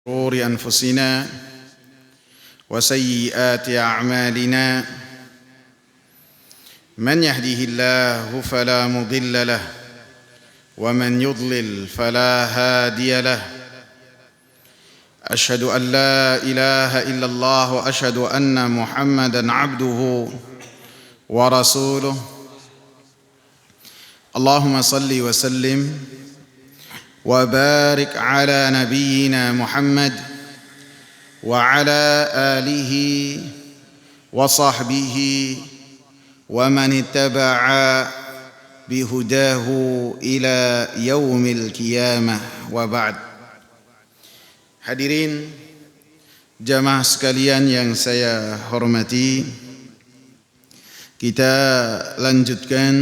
شرور أنفسنا وسيئات أعمالنا من يهده الله فلا مضل له ومن يضلل فلا هادي له أشهد أن لا إله إلا الله وأشهد أن محمدا عبده ورسوله اللهم صل وسلم وبارك على نبينا محمد وعلى آله وصحبه ومن اتبع بهداه إلى يوم القيامة وبعد. Hadirin jamaah sekalian yang saya hormati, kita lanjutkan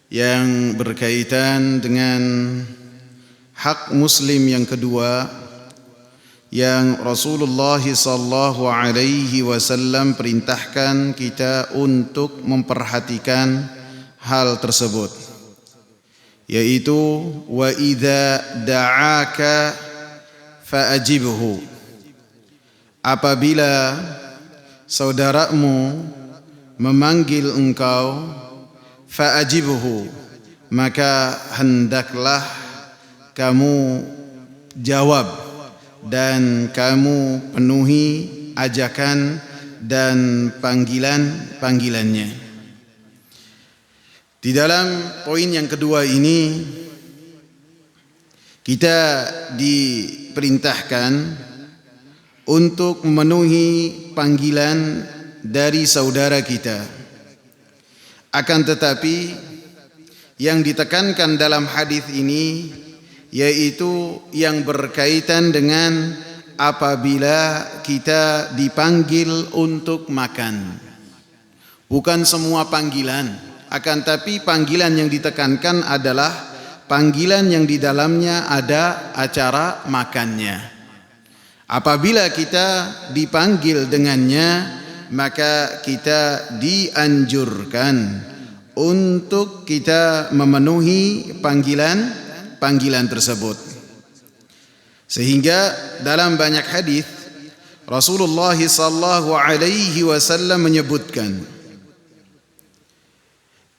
yang berkaitan dengan hak muslim yang kedua yang Rasulullah sallallahu alaihi wasallam perintahkan kita untuk memperhatikan hal tersebut, yaitu wa idza da'aka fa'ajibhu. Apabila saudaramu memanggil engkau, fa'ajibhu, maka hendaklah kamu jawab dan kamu penuhi ajakan dan panggilannya. Di dalam poin yang kedua ini kita diperintahkan untuk memenuhi panggilan dari saudara kita. Akan tetapi yang ditekankan dalam hadis ini yaitu yang berkaitan dengan apabila kita dipanggil untuk makan. Bukan semua panggilan, akan tapi panggilan yang ditekankan adalah panggilan yang di dalamnya ada acara makannya. Apabila kita dipanggil dengannya, maka kita dianjurkan untuk kita memenuhi panggilan tersebut. Sehingga dalam banyak hadis Rasulullah sallallahu alaihi wasallam menyebutkan,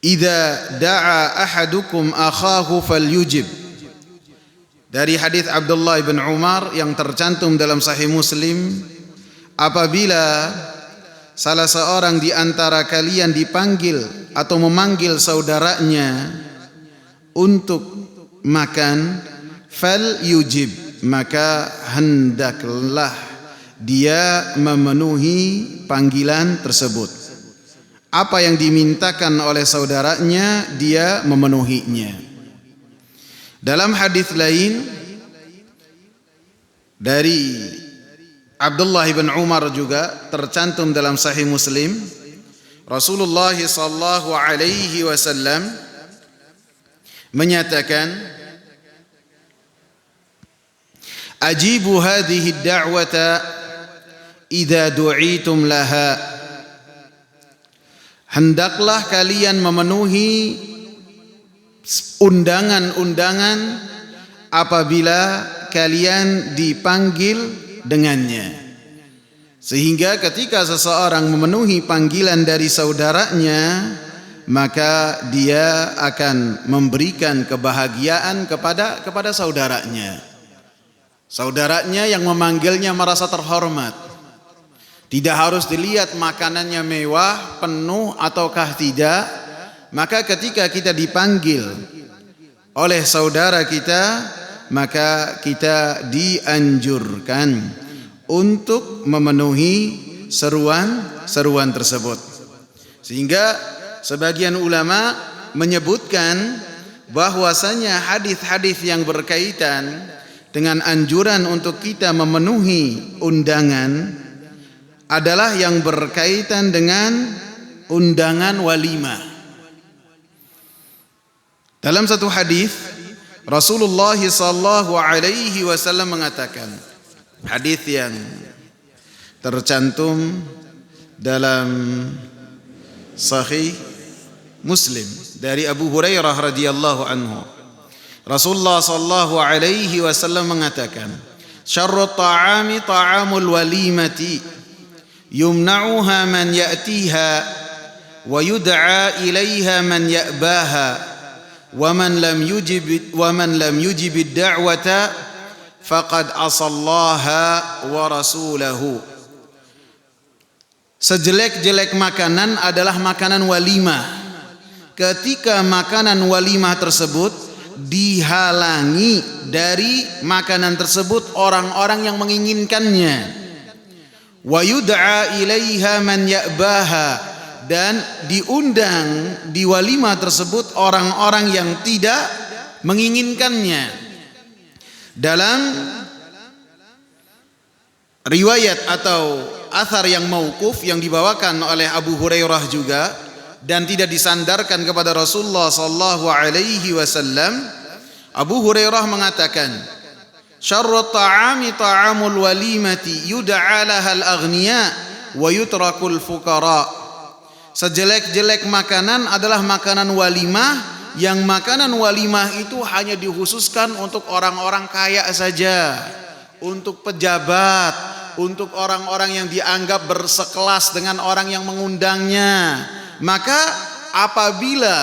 "Idza da'a ahadukum akhahu falyujib." Dari hadis Abdullah bin Umar yang tercantum dalam Sahih Muslim, apabila salah seorang di antara kalian dipanggil atau memanggil saudaranya untuk makan, fal yujib, maka hendaklah dia memenuhi panggilan tersebut. Apa yang dimintakan oleh saudaranya, dia memenuhinya. Dalam hadis lain dari Abdullah bin Umar juga tercantum dalam Sahih Muslim, Rasulullah sallallahu alaihi wasallam menyatakan, "Ajibu hadhihi ad-da'wata idza du'itum laha." Hendaklah kalian memenuhi undangan-undangan apabila kalian dipanggil dengannya. Sehingga ketika seseorang memenuhi panggilan dari saudaranya, maka dia akan memberikan kebahagiaan kepada saudaranya. Saudaranya yang memanggilnya merasa terhormat. Tidak harus dilihat makanannya mewah, penuh ataukah tidak. Maka ketika kita dipanggil oleh saudara kita, maka kita dianjurkan untuk memenuhi seruan tersebut. Sehingga sebagian ulama menyebutkan bahwasanya hadis-hadis yang berkaitan dengan anjuran untuk kita memenuhi undangan adalah yang berkaitan dengan undangan walimah. Dalam satu hadis Rasulullah sallallahu alaihi wasallam mengatakan, hadis yang tercantum dalam Sahih Muslim dari Abu Hurairah radhiyallahu anhu, Rasulullah sallallahu alaihi wasallam mengatakan, syarrut ta'ami ta'amul walimati yumna'uha man ya'tiha wa yud'a ilaiha man ya'baha wa man lam yujib ad-da'wata faqad asallaha wa rasulahu. Sejelek-jelek makanan adalah makanan walimah. Ketika makanan walimah tersebut dihalangi dari makanan tersebut orang-orang yang menginginkannya. Wa yud'a ilaiha man ya'baha, dan diundang di walimah tersebut orang-orang yang tidak menginginkannya. Dalam riwayat atau athar yang mauquf yang dibawakan oleh Abu Hurairah juga dan tidak disandarkan kepada Rasulullah sallallahu alaihi wasallam, Abu Hurairah mengatakan, syarrut ta'ami ta'amul walimati yud'a lahal aghniya wa yutrakul fuqara. Sejelek-jelek makanan adalah makanan walimah, yang makanan walimah itu hanya dikhususkan untuk orang-orang kaya saja, untuk pejabat, untuk orang-orang yang dianggap bersekelas dengan orang yang mengundangnya. Maka apabila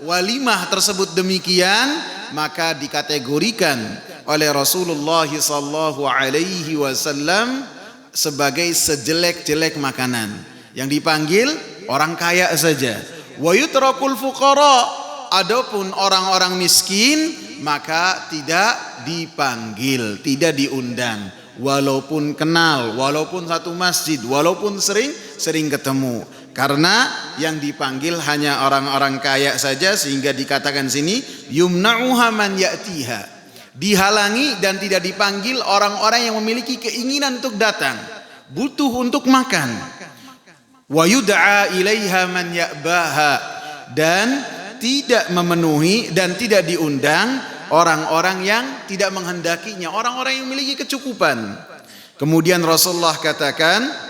walimah tersebut demikian, maka dikategorikan oleh Rasulullah sallallahu alaihi wasallam sebagai sejelek-jelek makanan, yang dipanggil orang kaya saja. Wa yutrakul fuqara, adapun orang-orang miskin maka tidak dipanggil, tidak diundang, walaupun kenal, walaupun satu masjid, walaupun sering ketemu. Karena yang dipanggil hanya orang-orang kaya saja, sehingga dikatakan sini yumna'uha man ya'tiha, dihalangi dan tidak dipanggil orang-orang yang memiliki keinginan untuk datang, butuh untuk makan. Wa yud'a ilaiha man ya'baha, dan tidak memenuhi dan tidak diundang orang-orang yang tidak menghendakinya, orang-orang yang memiliki kecukupan. Kemudian Rasulullah katakan,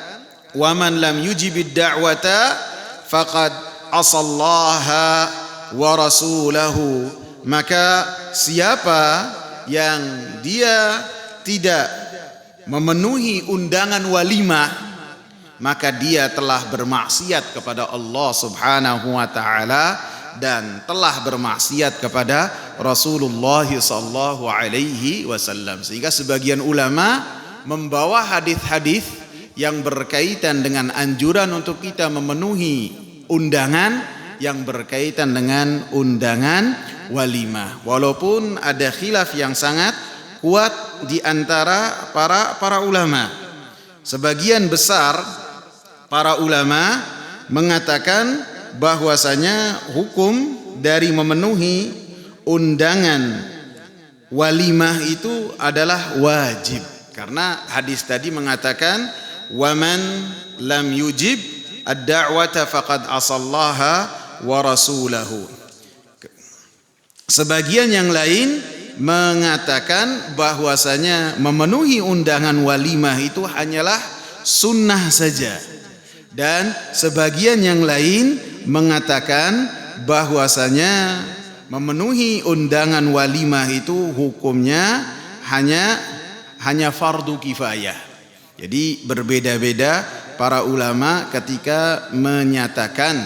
wa man lam yujibid da'wata faqad asallaha wa rasulahu. Maka siapa yang dia tidak memenuhi undangan walimah, maka dia telah bermaksiat kepada Allah Subhanahu wa taala dan telah bermaksiat kepada Rasulullah sallallahu alaihi wasallam. Sehingga sebagian ulama membawa hadis-hadis yang berkaitan dengan anjuran untuk kita memenuhi undangan yang berkaitan dengan undangan walimah, walaupun ada khilaf yang sangat kuat di antara para ulama. Sebagian besar para ulama mengatakan bahwasanya hukum dari memenuhi undangan walimah itu adalah wajib, karena hadis tadi mengatakan waman lam yujib ad-da'wata faqad asallaha wa rasulahu. Sebagian yang lain mengatakan bahwasanya memenuhi undangan walimah itu hanyalah sunnah saja, dan sebagian yang lain mengatakan bahwasanya memenuhi undangan walimah itu hukumnya hanya fardu kifayah. Jadi berbeda-beda para ulama ketika menyatakan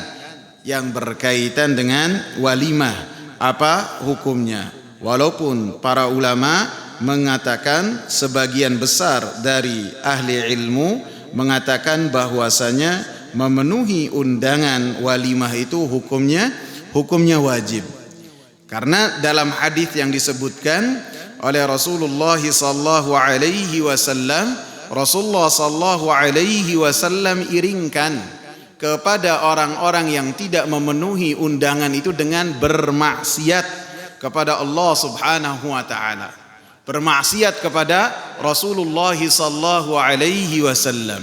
yang berkaitan dengan walimah apa hukumnya. Walaupun para ulama mengatakan, sebagian besar dari ahli ilmu mengatakan bahwasanya memenuhi undangan walimah itu hukumnya wajib. Karena dalam hadis yang disebutkan oleh Rasulullah sallallahu alaihi wasallam, Rasulullah sallallahu alaihi wasallam iringkan kepada orang-orang yang tidak memenuhi undangan itu dengan bermaksiat kepada Allah Subhanahu wa taala, bermaksiat kepada Rasulullah sallallahu alaihi wasallam.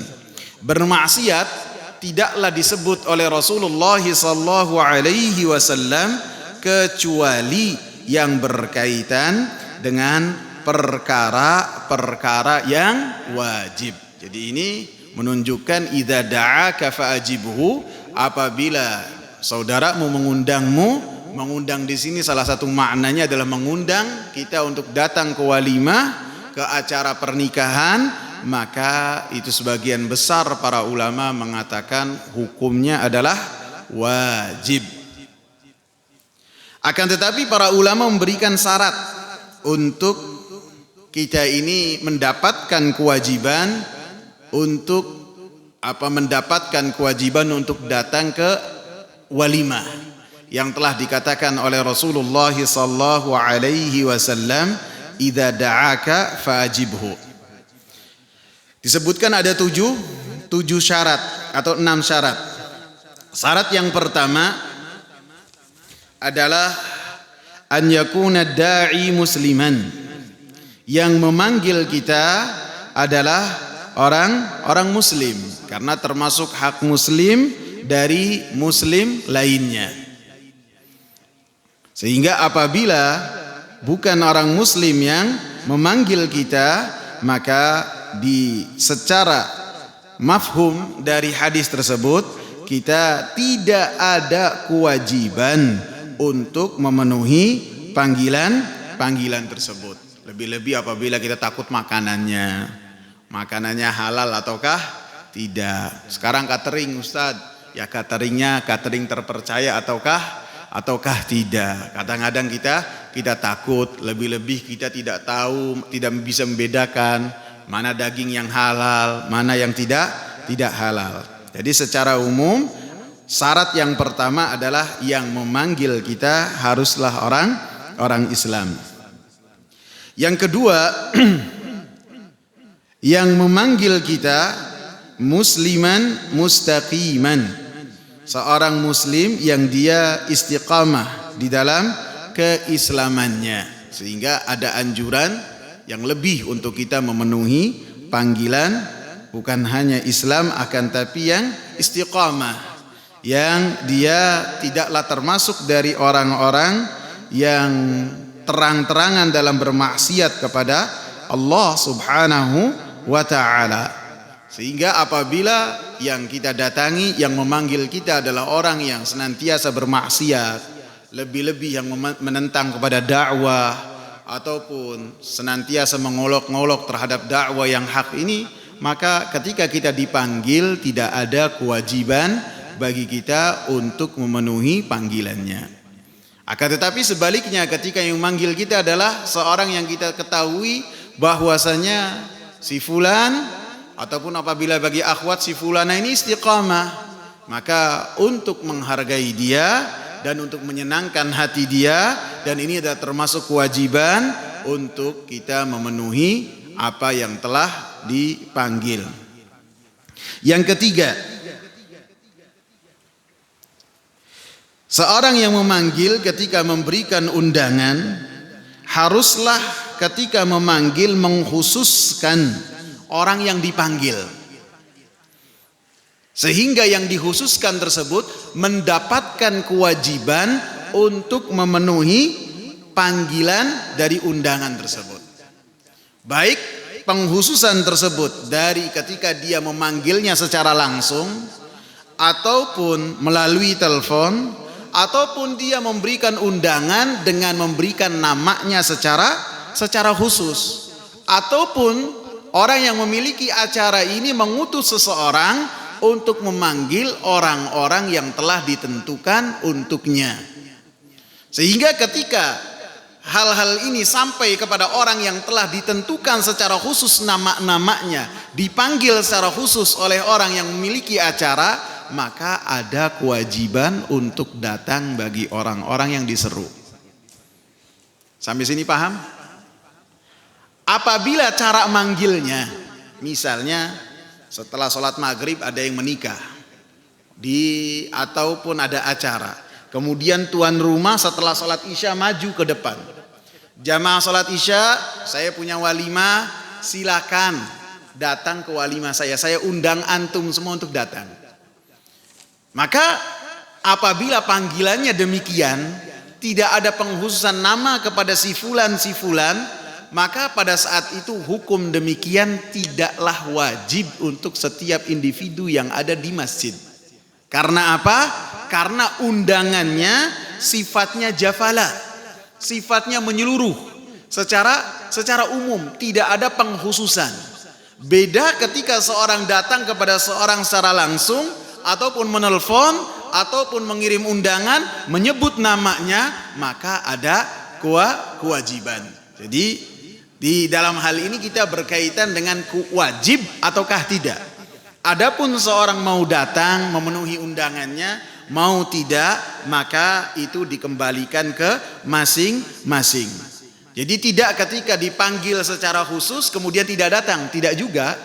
Bermaksiat tidaklah disebut oleh Rasulullah sallallahu alaihi wasallam kecuali yang berkaitan dengan perkara-perkara yang wajib. Jadi ini menunjukkan idza da'aka fa'ajibhu, apabila saudaramu mengundang di sini salah satu maknanya adalah mengundang kita untuk datang ke walimah. ke acara pernikahan, maka itu sebagian besar para ulama mengatakan hukumnya adalah wajib. Akan tetapi para ulama memberikan syarat untuk kita ini mendapatkan kewajiban untuk mendapatkan kewajiban untuk datang ke walimah yang telah dikatakan oleh Rasulullah sallallahu alaihi wasallam, idza da'aka fajibhu. Disebutkan ada tujuh syarat atau 6 syarat. Syarat yang pertama adalah an yakuna da'i musliman. Yang memanggil kita adalah orang muslim, karena termasuk hak muslim dari muslim lainnya. Sehingga apabila bukan orang muslim yang memanggil kita, maka secara mafhum dari hadis tersebut kita tidak ada kewajiban untuk memenuhi panggilan tersebut. Lebih-lebih apabila kita takut makanannya halal ataukah tidak. Sekarang catering, Ustadz, ya cateringnya catering terpercaya ataukah tidak. Kadang-kadang kita takut, lebih-lebih kita tidak tahu, tidak bisa membedakan mana daging yang halal, mana yang tidak halal. Jadi secara umum syarat yang pertama adalah yang memanggil kita haruslah orang Islam. Yang kedua, yang memanggil kita musliman mustaqiman, seorang muslim yang dia istiqamah di dalam keislamannya, sehingga ada anjuran yang lebih untuk kita memenuhi panggilan bukan hanya Islam akan tapi yang istiqamah, yang dia tidaklah termasuk dari orang-orang yang terang-terangan dalam bermaksiat kepada Allah Subhanahu wa ta'ala. Sehingga apabila yang kita datangi, yang memanggil kita adalah orang yang senantiasa bermaksiat, lebih-lebih yang menentang kepada dakwah ataupun senantiasa mengolok-ngolok terhadap dakwah yang hak ini, maka ketika kita dipanggil tidak ada kewajiban bagi kita untuk memenuhi panggilannya. Akan tetapi sebaliknya, ketika yang memanggil kita adalah seorang yang kita ketahui bahwasanya si fulan, ataupun apabila bagi akhwat si fulana ini istiqamah, maka untuk menghargai dia dan untuk menyenangkan hati dia, dan ini adalah termasuk kewajiban untuk kita memenuhi apa yang telah dipanggil. Yang ketiga, seorang yang memanggil ketika memberikan undangan haruslah ketika memanggil mengkhususkan orang yang dipanggil, sehingga yang dikhususkan tersebut mendapatkan kewajiban untuk memenuhi panggilan dari undangan tersebut. Baik pengkhususan tersebut dari ketika dia memanggilnya secara langsung, ataupun melalui telepon, ataupun dia memberikan undangan dengan memberikan namanya secara khusus, ataupun orang yang memiliki acara ini mengutus seseorang untuk memanggil orang-orang yang telah ditentukan untuknya. Sehingga ketika hal-hal ini sampai kepada orang yang telah ditentukan secara khusus nama-namanya, dipanggil secara khusus oleh orang yang memiliki acara, maka ada kewajiban untuk datang bagi orang-orang yang diseru. Sampai sini paham? Apabila cara manggilnya, misalnya setelah sholat maghrib ada yang menikah, ataupun ada acara, kemudian tuan rumah setelah sholat isya maju ke depan, jamaah sholat isya, saya punya walimah, silakan datang ke walimah saya undang antum semua untuk datang. Maka apabila panggilannya demikian, tidak ada pengkhususan nama kepada si fulan, maka pada saat itu hukum demikian tidaklah wajib untuk setiap individu yang ada di masjid. Karena apa? Karena undangannya sifatnya jafala, sifatnya menyeluruh, secara secara umum, tidak ada pengkhususan. Beda ketika seorang datang kepada seorang secara langsung, ataupun menelpon, ataupun mengirim undangan, menyebut namanya, maka ada kewajiban. Jadi di dalam hal ini kita berkaitan dengan wajib ataukah tidak. Adapun seorang mau datang memenuhi undangannya, mau tidak, maka itu dikembalikan ke masing-masing. Jadi tidak ketika dipanggil secara khusus kemudian tidak datang, tidak juga.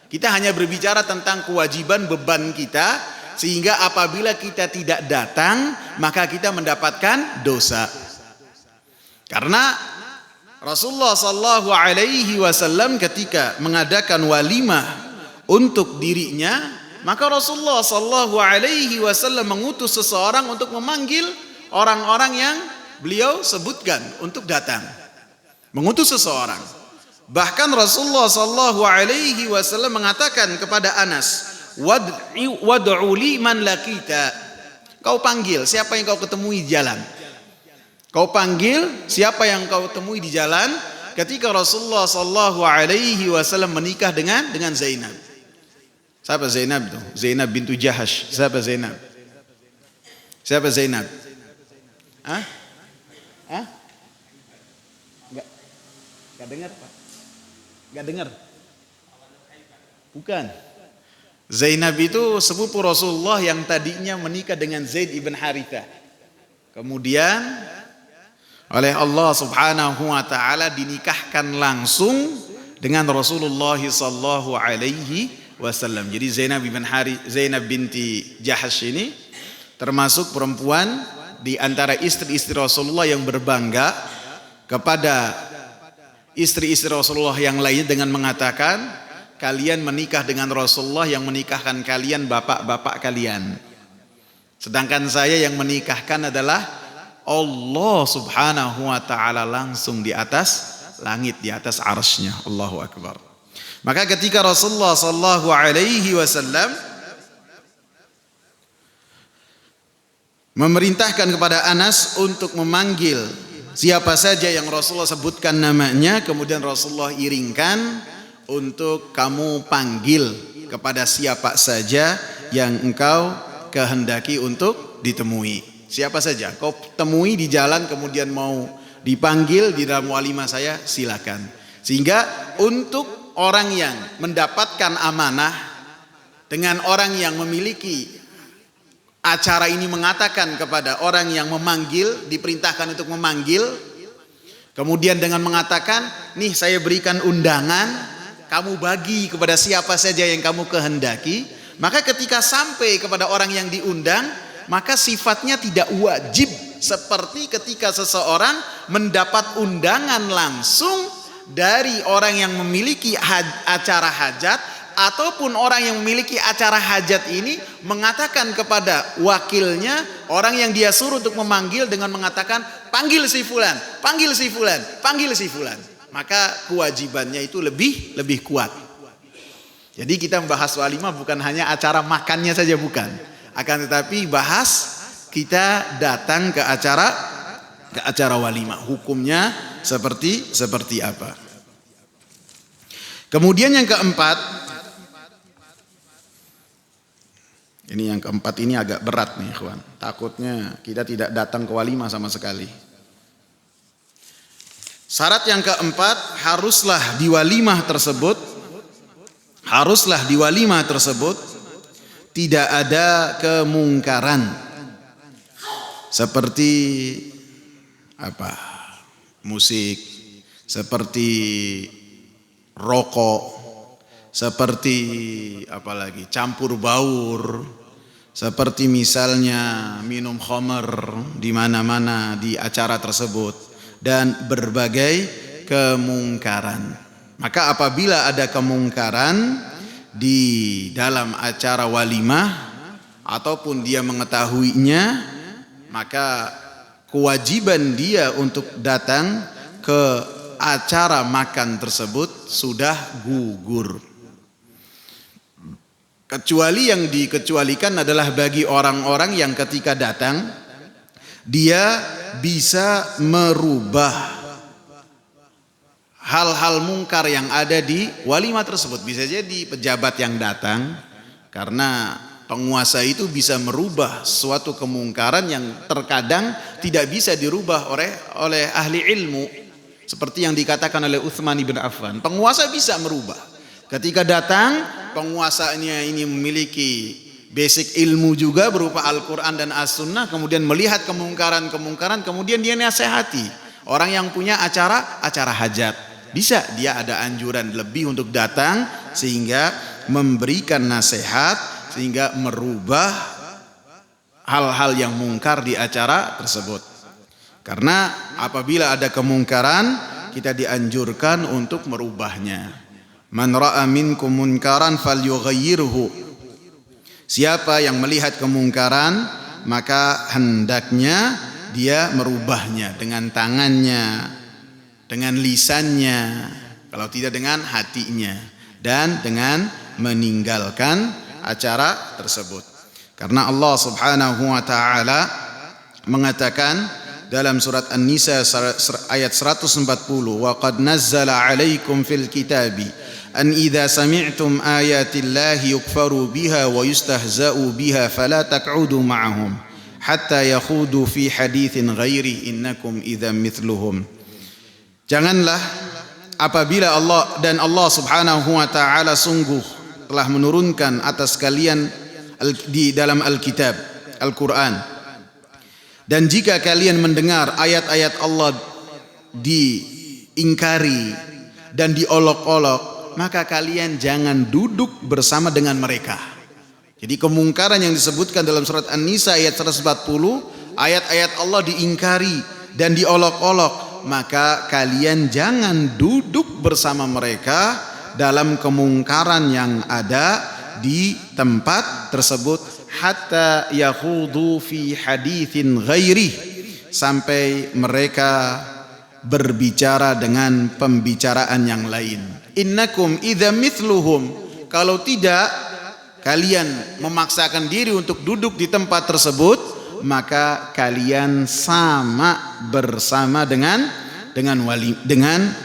Kita hanya berbicara tentang kewajiban beban kita, sehingga apabila kita tidak datang maka kita mendapatkan dosa. Karena Rasulullah sallallahu alaihi wasallam ketika mengadakan walimah untuk dirinya, maka Rasulullah sallallahu alaihi wasallam mengutus seseorang untuk memanggil orang-orang yang beliau sebutkan untuk datang. Mengutus seseorang. Bahkan Rasulullah sallallahu alaihi wasallam mengatakan kepada Anas, "Wad'u li man laqita." Kau panggil siapa yang kau ketemui di jalan. Kau panggil siapa yang kau temui di jalan ketika Rasulullah sallallahu alaihi wasallam menikah dengan Zainab. Siapa Zainab itu? Zainab bintu Jahash. Siapa Zainab? Siapa Zainab? Hah? Hah? Enggak dengar, Pak. Enggak dengar. Bukan. Zainab itu sepupu Rasulullah yang tadinya menikah dengan Zaid ibn Harithah. Kemudian oleh Allah Subhanahu wa taala dinikahkan langsung dengan Rasulullah sallallahu alaihi wasallam. Jadi Zainab binti Jahash ini termasuk perempuan di antara istri-istri Rasulullah yang berbangga kepada istri-istri Rasulullah yang lain dengan mengatakan, kalian menikah dengan Rasulullah yang menikahkan kalian bapak-bapak kalian. Sedangkan saya yang menikahkan adalah Allah Subhanahu wa taala langsung di atas langit, di atas arsy-Nya. Allahu akbar. Maka ketika Rasulullah sallallahu alaihi wasallam memerintahkan kepada Anas untuk memanggil siapa saja yang Rasulullah sebutkan namanya, kemudian Rasulullah iringkan untuk kamu panggil kepada siapa saja yang engkau kehendaki untuk ditemui. Siapa saja kau temui di jalan kemudian mau dipanggil di dalam walimah saya, silakan. Sehingga untuk orang yang mendapatkan amanah dengan orang yang memiliki acara ini mengatakan kepada orang yang memanggil, diperintahkan untuk memanggil, kemudian dengan mengatakan, nih saya berikan undangan, kamu bagi kepada siapa saja yang kamu kehendaki, maka ketika sampai kepada orang yang diundang, maka sifatnya tidak wajib seperti ketika seseorang mendapat undangan langsung dari orang yang memiliki acara hajat, ataupun orang yang memiliki acara hajat ini mengatakan kepada wakilnya, orang yang dia suruh untuk memanggil, dengan mengatakan panggil si fulan, panggil si fulan, panggil si fulan. Maka kewajibannya itu lebih kuat. Jadi kita membahas walimah bukan hanya acara makannya saja, bukan, akan tetapi bahas kita datang ke acara walimah, hukumnya seperti apa. Kemudian yang keempat, ini agak berat nih, ikhwan. Takutnya kita tidak datang ke walimah sama sekali. Syarat yang keempat, haruslah di walimah tersebut tidak ada kemungkaran. Seperti musik, seperti rokok, seperti campur baur, seperti misalnya minum khamr di mana-mana di acara tersebut, dan berbagai kemungkaran. Maka apabila ada kemungkaran di dalam acara walimah ataupun dia mengetahuinya, maka kewajiban dia untuk datang ke acara makan tersebut sudah gugur. Kecuali yang dikecualikan adalah bagi orang-orang yang ketika datang dia bisa merubah hal-hal mungkar yang ada di walimah tersebut. Bisa jadi pejabat yang datang, karena penguasa itu bisa merubah suatu kemungkaran yang terkadang tidak bisa dirubah oleh ahli ilmu. Seperti yang dikatakan oleh Utsman bin Affan, penguasa bisa merubah. Ketika datang, penguasanya ini memiliki basic ilmu juga berupa Al-Quran dan As-Sunnah, kemudian melihat kemungkaran-kemungkaran, kemudian dia nasihati. Orang yang punya acara hajat, bisa dia ada anjuran lebih untuk datang sehingga memberikan nasihat, sehingga merubah hal-hal yang mungkar di acara tersebut. Karena apabila ada kemungkaran, kita dianjurkan untuk merubahnya. Man ra'a minkum munkaran falyughayyirhu. Siapa yang melihat kemungkaran, maka hendaknya dia merubahnya dengan tangannya, dengan lisannya, kalau tidak dengan hatinya, dan dengan meninggalkan acara tersebut. Karena Allah Subhanahu wa taala mengatakan dalam surat An-Nisa ayat 140, wa qad nazzala 'alaikum fil kitabi an idza sami'tum ayatillahi yukfaru biha wa yustahza'u biha fala taq'udu ma'ahum hatta yakhudu fi haditsin ghairi innakum idzam mithluhum. Janganlah apabila Allah Subhanahu wa taala sungguh telah menurunkan atas kalian di dalam Alkitab Al-Quran, dan jika kalian mendengar ayat-ayat Allah diingkari dan diolok-olok, maka kalian jangan duduk bersama dengan mereka. Jadi kemungkaran yang disebutkan dalam surat An-Nisa ayat 140, ayat-ayat Allah diingkari dan diolok-olok, maka kalian jangan duduk bersama mereka dalam kemungkaran yang ada di tempat tersebut, hatta yakhudu fi haditsin ghairi, sampai mereka berbicara dengan pembicaraan yang lain. Innakum idzam mithluhum, kalau tidak kalian memaksakan diri untuk duduk di tempat tersebut, maka kalian sama bersama dengan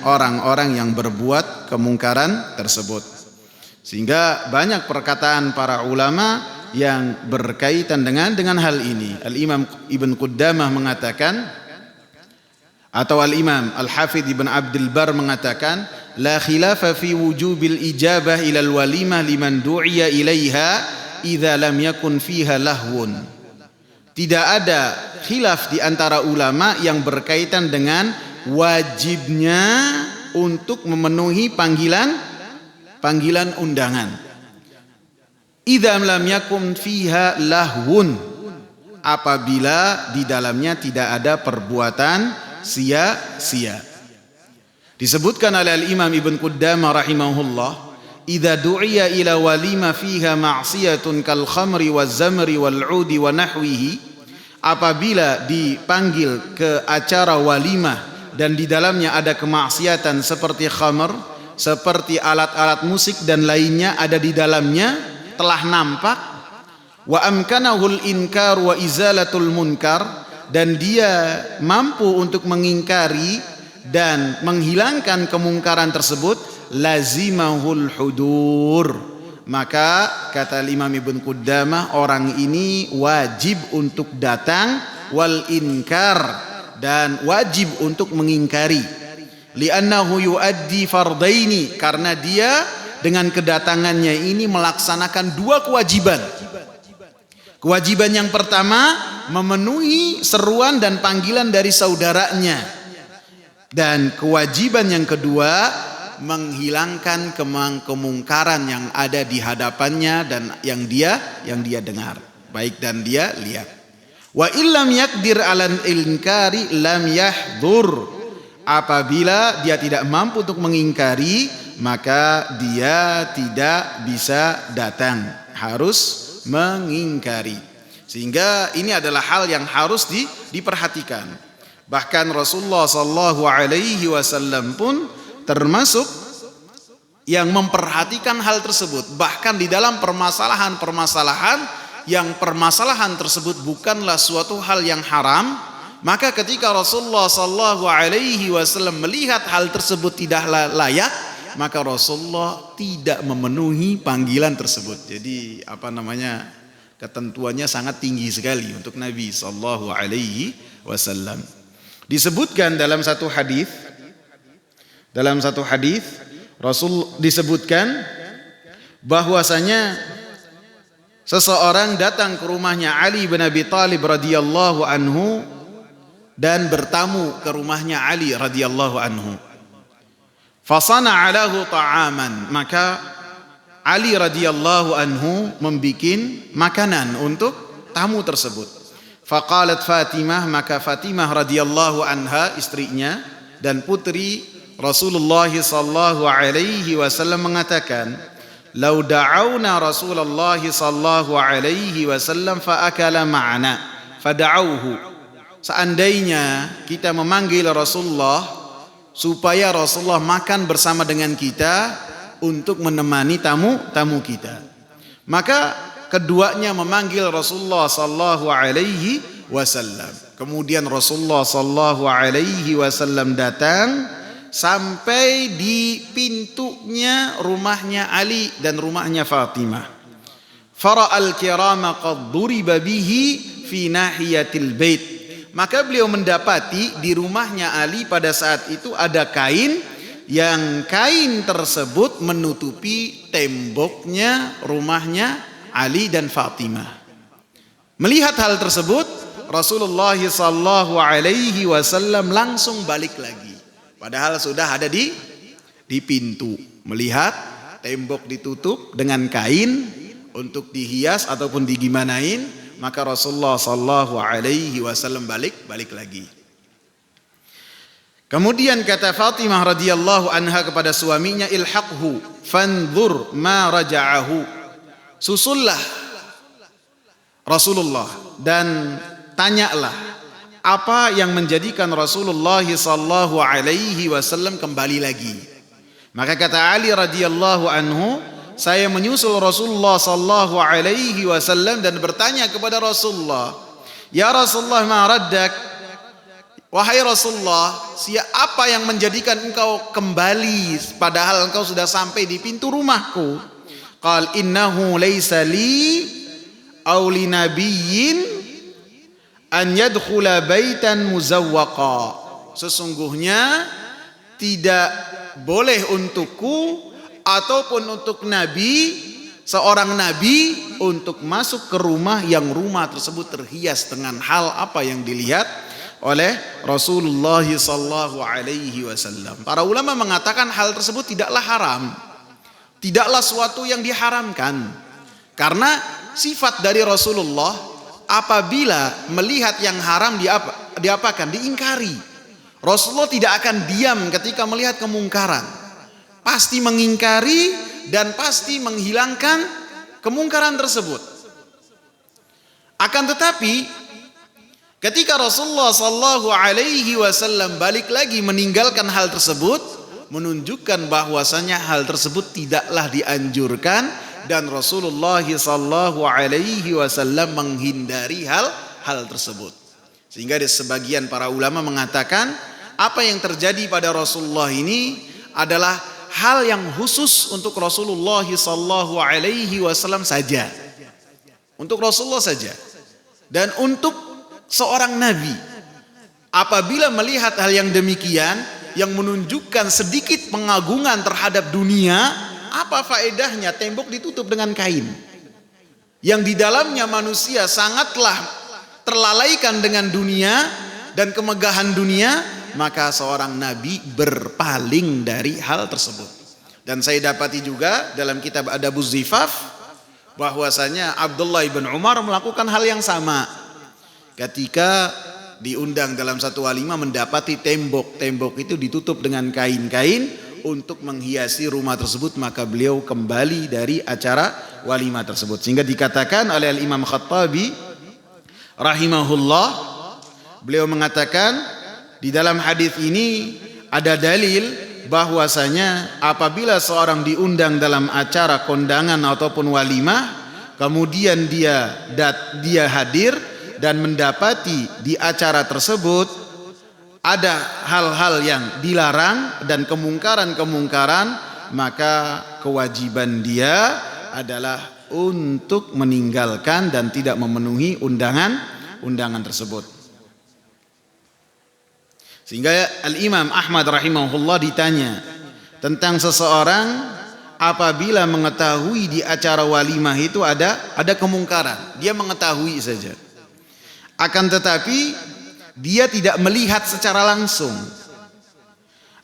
orang-orang yang berbuat kemungkaran tersebut. Sehingga banyak perkataan para ulama yang berkaitan dengan hal ini. Al-Imam Ibn Qudamah mengatakan, atau Al-Imam Al-Hafidh Ibn Abdul Bar mengatakan, la khilafa fi wujubil ijabah ilal walimah liman du'iya ilaiha idza lam yakun fiha lahwun. Tidak ada khilaf di antara ulama yang berkaitan dengan wajibnya untuk memenuhi panggilan undangan. Idza lam yakun fiha lahwun, apabila di dalamnya tidak ada perbuatan sia-sia. Disebutkan oleh Al-Imam Ibn Qudamah rahimahullah, idza du'iya ila walima fiha ma'siyatun kal khamri waz zamri wal 'udi wa nahwihi, apabila dipanggil ke acara walimah dan di dalamnya ada kemaksiatan seperti khamr, seperti alat-alat musik dan lainnya ada di dalamnya, telah nampak, wa amkanahul inkar wa izalatul munkar, dan dia mampu untuk mengingkari dan menghilangkan kemungkaran tersebut, lazimahul hudur, maka kata Imam Ibn Qudamah, orang ini wajib untuk datang, wal inkar, dan wajib untuk mengingkari, li'annahu yuaddi fardaini, karena dia dengan kedatangannya ini melaksanakan dua kewajiban. Kewajiban yang pertama, memenuhi seruan dan panggilan dari saudaranya, dan kewajiban yang kedua, menghilangkan kemungkaran yang ada di hadapannya dan yang dia dengar, baik dan dia lihat. Wa illam yakdir alal inkari lam yahdur, apabila dia tidak mampu untuk mengingkari, maka dia tidak bisa datang, harus mengingkari. Sehingga ini adalah hal yang harus diperhatikan. Bahkan Rasulullah sallallahu alaihi wasallam pun termasuk yang memperhatikan hal tersebut. Bahkan di dalam permasalahan-permasalahan yang permasalahan tersebut bukanlah suatu hal yang haram, Maka ketika Rasulullah sallallahu alaihi wasallam melihat hal tersebut tidak layak, maka Rasulullah tidak memenuhi panggilan tersebut. Jadi ketentuannya sangat tinggi sekali untuk Nabi sallallahu alaihi wasallam. Disebutkan dalam satu hadis Rasul disebutkan bahwasanya seseorang datang ke rumahnya Ali bin Abi Thalib radhiyallahu anhu dan bertamu ke rumahnya Ali radhiyallahu anhu. Fasana'a lahu ta'aman, maka Ali radhiyallahu anhu membikin makanan untuk tamu tersebut. Faqalat Fatimah, maka Fatimah radhiyallahu anha, istrinya dan putri Rasulullah sallallahu alaihi wasallam mengatakan, "Lau da'awna Rasulullah sallallahu alaihi wasallam fa akala ma'ana fada'awhu." Seandainya kita memanggil Rasulullah supaya Rasulullah makan bersama dengan kita untuk menemani tamu kita, maka keduanya memanggil Rasulullah sallallahu alaihi wasallam. Kemudian Rasulullah sallallahu alaihi wasallam datang sampai di pintunya rumahnya Ali dan rumahnya Fatimah. Fara'al kirama qad duriba bihi fi nahiyatil bait. Maka beliau mendapati di rumahnya Ali pada saat itu ada kain, yang kain tersebut menutupi temboknya rumahnya Ali dan Fatimah. Melihat hal tersebut, Rasulullah sallallahu alaihi wasallam langsung balik lagi. Padahal sudah ada di pintu. Melihat tembok ditutup dengan kain untuk dihias ataupun digimanain, maka Rasulullah sallallahu alaihi wasallam balik lagi. Kemudian kata Fatimah radhiyallahu anha kepada suaminya, ilhaqhu fanzur ma raja'ahu. Susullah Rasulullah dan tanyalah apa yang menjadikan Rasulullah sallallahu alaihi wasallam kembali lagi. Maka kata Ali radhiyallahu anhu, saya menyusul Rasulullah sallallahu alaihi wasallam dan bertanya kepada Rasulullah, "Ya Rasulullah, ma raddak?" Wahai Rasulullah, siapa yang menjadikan engkau kembali padahal engkau sudah sampai di pintu rumahku? Qal innahu laysa li aw li nabiyyin an yadkhula baitan muzawwaqa. Sesungguhnya tidak boleh untukku ataupun untuk nabi, seorang nabi, untuk masuk ke rumah yang rumah tersebut terhias dengan hal apa yang dilihat oleh Rasulullah sallallahu alaihi wasallam. Para ulama mengatakan hal tersebut tidaklah haram, tidaklah suatu yang diharamkan, karena sifat dari Rasulullah apabila melihat yang haram diapakan? Diingkari. Rasulullah tidak akan diam ketika melihat kemungkaran, pasti mengingkari dan pasti menghilangkan kemungkaran tersebut. Akan tetapi ketika Rasulullah sallallahu alaihi wasallam balik lagi meninggalkan hal tersebut, menunjukkan bahwasanya hal tersebut tidaklah dianjurkan dan Rasulullah sallallahu alaihi wasallam menghindari hal tersebut. Sehingga ada sebagian para ulama mengatakan apa yang terjadi pada Rasulullah ini adalah hal yang khusus untuk Rasulullah sallallahu alaihi wasallam saja. Untuk Rasulullah saja. Dan untuk seorang nabi apabila melihat hal yang demikian yang menunjukkan sedikit pengagungan terhadap dunia, apa faedahnya tembok ditutup dengan kain yang di dalamnya manusia sangatlah terlalaikan dengan dunia dan kemegahan dunia, maka seorang nabi berpaling dari hal tersebut. Dan saya dapati juga dalam kitab Adabuz Zifaf bahwasanya Abdullah bin Umar melakukan hal yang sama. Ketika diundang dalam satu walimah mendapati tembok itu ditutup dengan kain-kain untuk menghiasi rumah tersebut, maka beliau kembali dari acara walimah tersebut. Sehingga dikatakan oleh Imam Khattabi rahimahullah, beliau mengatakan di dalam hadis ini ada dalil bahwasanya apabila seorang diundang dalam acara kondangan ataupun walimah, kemudian dia hadir dan mendapati di acara tersebut ada hal-hal yang dilarang dan kemungkaran-kemungkaran, maka kewajiban dia adalah untuk meninggalkan dan tidak memenuhi undangan tersebut. Sehingga Al-Imam Ahmad rahimahullah ditanya tentang seseorang apabila mengetahui di acara walimah itu ada kemungkaran, dia mengetahui saja, akan tetapi dia tidak melihat secara langsung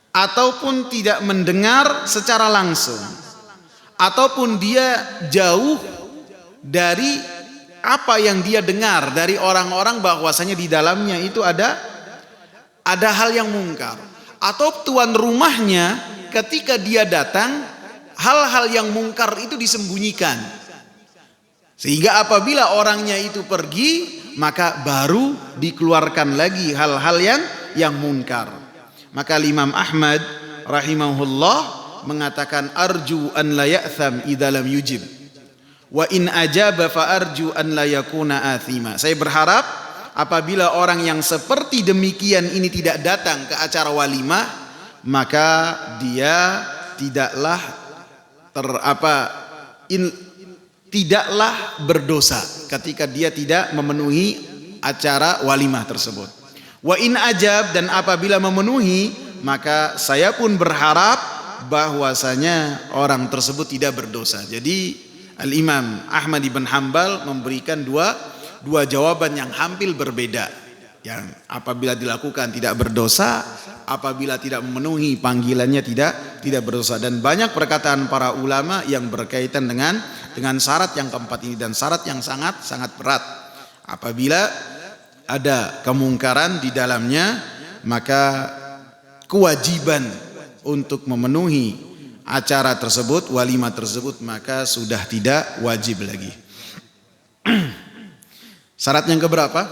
ataupun tidak mendengar secara langsung, ataupun dia jauh dari apa yang dia dengar dari orang-orang bahwasanya di dalamnya itu ada hal yang mungkar, atau tuan rumahnya ketika dia datang hal-hal yang mungkar itu disembunyikan, sehingga apabila orangnya itu pergi maka baru dikeluarkan lagi hal-hal yang mungkar. Maka Imam Ahmad rahimahullah mengatakan arju an la ya'tham idza lam yujib wa in ajaba fa arju an la yakuna athima. Saya berharap apabila orang yang seperti demikian ini tidak datang ke acara walimah, maka dia tidaklah berdosa ketika dia tidak memenuhi acara walimah tersebut. Wa in ajab, dan apabila memenuhi, maka saya pun berharap bahwasanya orang tersebut tidak berdosa. Jadi Al-Imam Ahmad ibn Hanbal memberikan dua jawaban yang hampir berbeda. Yang apabila dilakukan tidak berdosa, apabila tidak memenuhi panggilannya tidak berdosa. Dan banyak perkataan para ulama yang berkaitan dengan syarat yang keempat ini, dan syarat yang sangat berat. Apabila ada kemungkaran di dalamnya, maka kewajiban untuk memenuhi acara tersebut, walimah tersebut, maka sudah tidak wajib lagi. Syarat yang keberapa?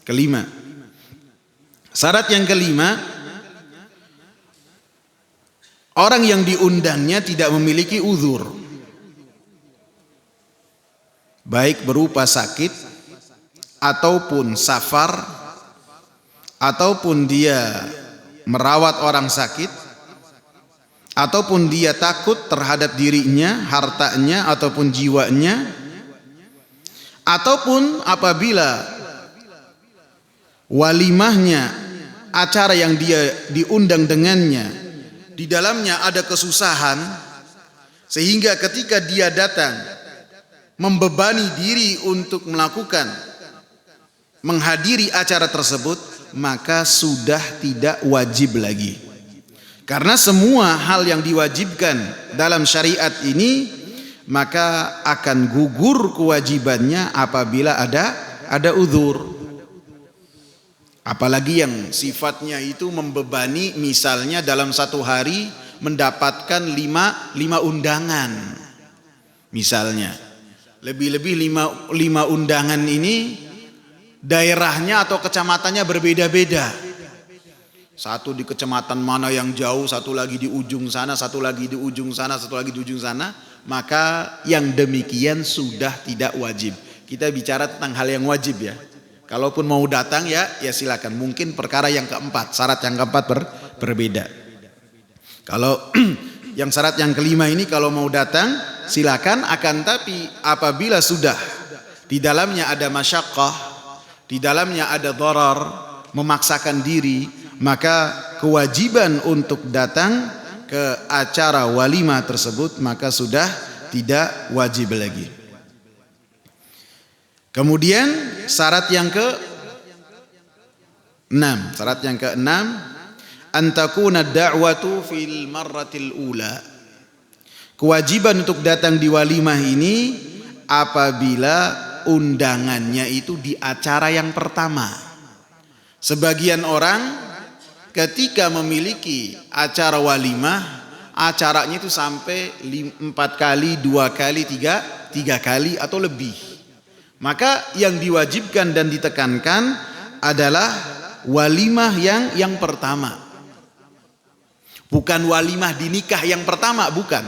Kelima. Syarat yang kelima, orang yang diundangnya tidak memiliki uzur, baik berupa sakit ataupun safar, ataupun dia merawat orang sakit, ataupun dia takut terhadap dirinya, hartanya ataupun jiwanya, ataupun apabila walimahnya, acara yang dia diundang dengannya, di dalamnya ada kesusahan, sehingga ketika dia datang membebani diri untuk menghadiri acara tersebut, maka sudah tidak wajib lagi. Karena semua hal yang diwajibkan dalam syariat ini, maka akan gugur kewajibannya apabila ada uzur. Apalagi yang sifatnya itu membebani, misalnya dalam satu hari mendapatkan lima undangan, misalnya lebih-lebih lima undangan ini daerahnya atau kecamatannya berbeda-beda. Satu di kecamatan mana yang jauh, satu lagi di ujung sana, satu lagi di ujung sana, satu lagi di ujung sana, maka yang demikian sudah tidak wajib. Kita bicara tentang hal yang wajib ya. Kalaupun mau datang ya silakan. Mungkin perkara yang keempat, syarat yang keempat berbeda. Kalau yang syarat yang kelima ini kalau mau datang silakan, akan tapi apabila sudah di dalamnya ada masyaqqah, di dalamnya ada dharar, memaksakan diri, maka kewajiban untuk datang ke acara walimah tersebut maka sudah tidak wajib lagi. Kemudian syarat yang keenam, antakuna da'watu fil marratil ula. Kewajiban untuk datang di walimah ini apabila undangannya itu di acara yang pertama. Sebagian orang ketika memiliki acara walimah, acaranya itu sampai 4 kali, 2 kali, 3 kali atau lebih. Maka yang diwajibkan dan ditekankan adalah walimah yang pertama. Bukan walimah di nikah yang pertama, bukan.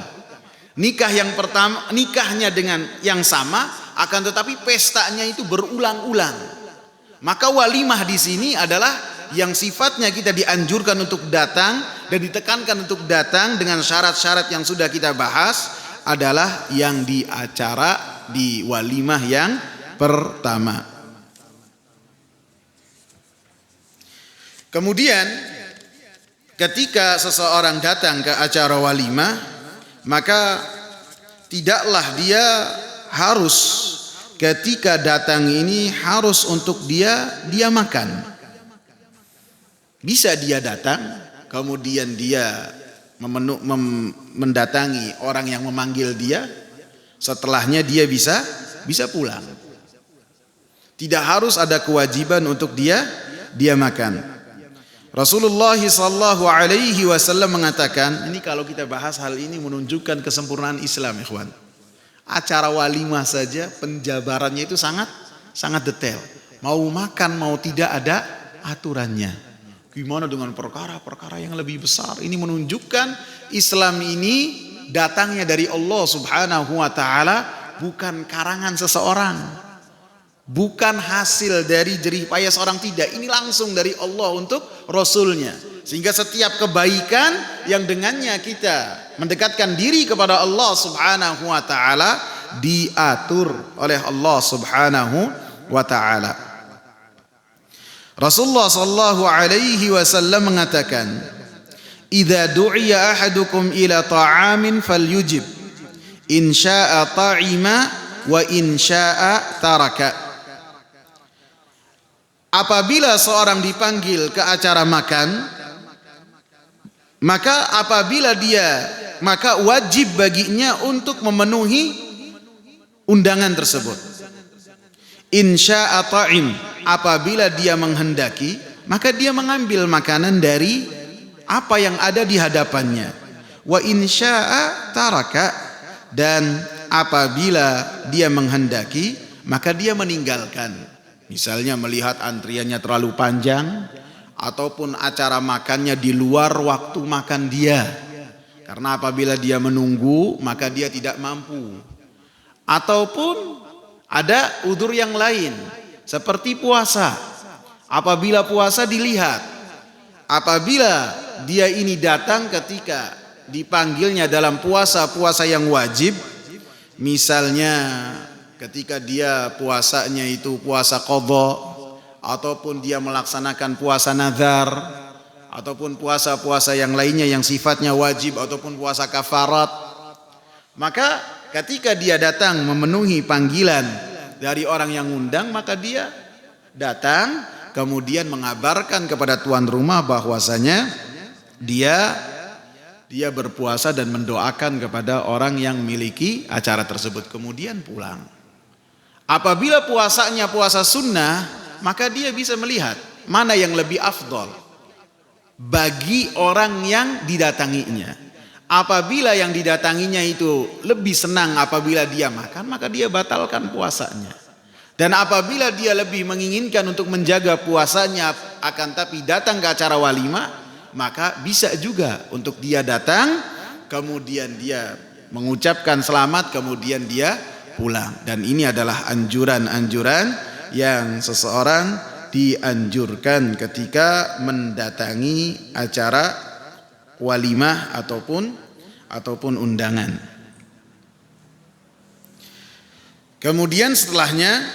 Nikah yang pertama, nikahnya dengan yang sama, akan tetapi pestanya itu berulang-ulang. Maka walimah di sini adalah yang sifatnya kita dianjurkan untuk datang dan ditekankan untuk datang dengan syarat-syarat yang sudah kita bahas adalah yang di acara di walimah yang pertama. Kemudian ketika seseorang datang ke acara walimah, maka tidaklah dia harus ketika datang ini harus untuk dia makan. Bisa dia datang, kemudian dia mendatangi orang yang memanggil dia, setelahnya dia bisa pulang. Tidak harus ada kewajiban untuk dia makan. Rasulullah sallallahu alaihi wasallam mengatakan, ini kalau kita bahas hal ini menunjukkan kesempurnaan Islam, ikhwan. Acara walimah saja penjabarannya itu sangat detail. Mau makan mau tidak ada aturannya. Gimana dengan perkara-perkara yang lebih besar? Ini menunjukkan Islam ini datangnya dari Allah Subhanahu wa taala, bukan karangan seseorang. Bukan hasil dari jerih payah seorang, tidak. Ini langsung dari Allah untuk Rasulnya. Sehingga setiap kebaikan yang dengannya kita mendekatkan diri kepada Allah Subhanahu wa taala diatur oleh Allah Subhanahu wa taala. Rasulullah sallallahu alaihi wasallam mengatakan, "Idza du'iya ahadukum ila ta'amin falyujib. In syaa'a ta'ima wa in syaa'a taraka." Apabila seorang dipanggil ke acara makan, maka wajib baginya untuk memenuhi undangan tersebut. In syaa'a ta'im, apabila dia menghendaki, maka dia mengambil makanan dari apa yang ada di hadapannya. Wa in syaa'a taraka, dan apabila dia menghendaki, maka dia meninggalkan. Misalnya melihat antriannya terlalu panjang, ataupun acara makannya di luar waktu makan dia. Karena apabila dia menunggu, maka dia tidak mampu. Ataupun ada udzur yang lain, seperti puasa. Apabila puasa dilihat, apabila dia ini datang ketika dipanggilnya dalam puasa yang wajib, misalnya ketika dia puasanya itu puasa qadha, ataupun dia melaksanakan puasa nazar, ataupun puasa-puasa yang lainnya yang sifatnya wajib, ataupun puasa kafarat, maka ketika dia datang memenuhi panggilan dari orang yang undang, maka dia datang kemudian mengabarkan kepada tuan rumah bahwasanya dia berpuasa dan mendoakan kepada orang yang memiliki acara tersebut, kemudian pulang. Apabila puasanya puasa sunnah, maka dia bisa melihat mana yang lebih afdol bagi orang yang didatanginya. Apabila yang didatanginya itu lebih senang apabila dia makan, maka dia batalkan puasanya. Dan apabila dia lebih menginginkan untuk menjaga puasanya akan tapi datang ke acara walimah, maka bisa juga untuk dia datang, kemudian dia mengucapkan selamat, kemudian dia pulang. Dan ini adalah anjuran-anjuran yang seseorang dianjurkan ketika mendatangi acara walimah ataupun undangan. Kemudian setelahnya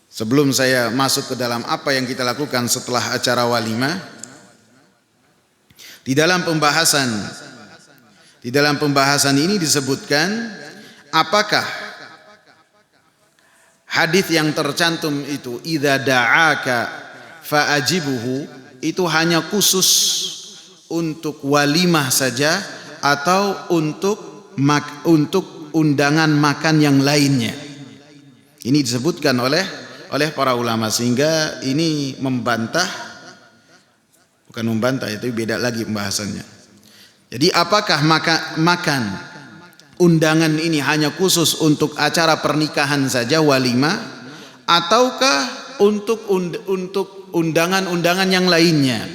sebelum saya masuk ke dalam apa yang kita lakukan setelah acara walimah, di dalam pembahasan ini disebutkan apakah hadis yang tercantum itu idza da'aka fa'ajibuhu itu hanya khusus untuk walimah saja atau untuk undangan makan yang lainnya. Ini disebutkan oleh para ulama, sehingga ini bukan membantah, itu beda lagi pembahasannya. Jadi apakah makan undangan ini hanya khusus untuk acara pernikahan saja walimah, ataukah untuk undangan-undangan yang lainnya,